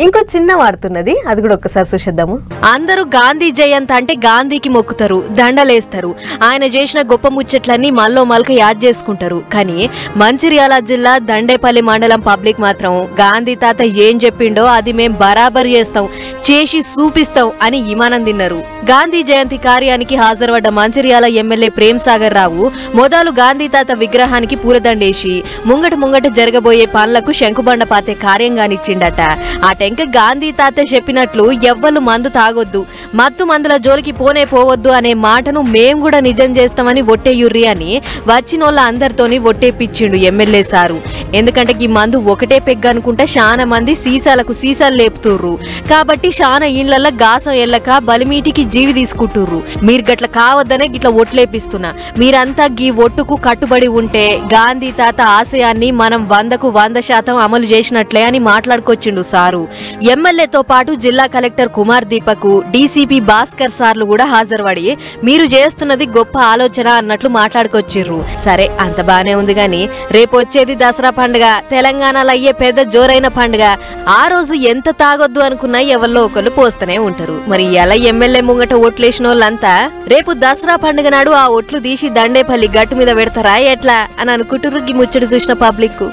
ఇంకో చిన్న వాడుతున్నది, అది కూడా ఒక్కసారి చూసేద్దాము. అందరూ గాంధీ జయంతి అంటే గాంధీకి మొక్కుతారు, దండలేస్తారు, ఆయన చేసిన గొప్ప ముచ్చట్లన్నీ మల్లో మల్క యాద్ చేసుకుంటారు. కానీ మంచిర్యాల జిల్లా దండేపల్లి మండలం పబ్లిక్ మాత్రం గాంధీ తాత ఏం చెప్పిండో అది మేం బరాబర్ చేస్తాం, చేసి చూపిస్తాం అని ఇమానం తిన్నారు. గాంధీ జయంతి కార్యానికి హాజరుపడ్డ మంచిర్యాల ఎమ్మెల్యే ప్రేమ్ సాగర్ రావు మొదలు గాంధీ తాత విగ్రహానికి పూలదండేసి ముంగట జరగబోయే పనులకు శంకుబండ పాతే కార్యంగానిచ్చిండట. ఆ టెంక గాంధీ తాత చెప్పినట్లు ఎవ్వరు మందు తాగొద్దు, మత్తు మందుల జోలికి పోవద్దు అనే మాటను మేం కూడా నిజం చేస్తామని ఒట్టేయుర్రి అని వచ్చినోళ్ళ అందరితోని ఒట్టేపిచ్చిండు ఎమ్మెల్యే సారు. ఎందుకంటే ఈ మందు ఒకటే పెగ్గ అనుకుంటా చాలా మంది సీసాలు లేపుతుర్రు. కాబట్టి చాలా ఇళ్లల్లో గాసం ఎల్లక బలిమీటికి జీవి తీసుకుంటుర్రు. మీరు గట్ల కావద్దనే గిట్ల ఒట్లేపిస్తున్నా. మీరంతా గీ ఒట్టుకు కట్టుబడి ఉంటే గాంధీ తాత ఆశయాన్ని మనం 100% అమలు చేసినట్లే అని మాట్లాడుకొచ్చిండు సారు. ఎమ్మెల్యేతో పాటు జిల్లా కలెక్టర్ కుమార్ దీపక్, డీసీపీ భాస్కర్ సార్లు కూడా హాజరుపడి మీరు చేస్తున్నది గొప్ప ఆలోచన అన్నట్లు మాట్లాడుకొచ్చిర్రు. సరే అంత బానే ఉంది గాని రేపు వచ్చేది దసరా పండుగ, తెలంగాణలో అయ్యే పెద్ద జోరైన పండుగ. ఆ రోజు ఎంత తాగొద్దు అనుకున్నా ఎవరిలో ఒకళ్ళు పోస్తూనే ఉంటారు. మరి ఎలా ఎమ్మెల్యే ముంగట ఓట్లేసిన వాళ్ళంతా రేపు దసరా పండుగ నాడు ఆ ఓట్లు తీసి దండేపల్లి గట్టు మీద పెడతారా ఎట్లా అని అనుకుంటుర్రు ఈ ముచ్చట చూసిన పబ్లిక్.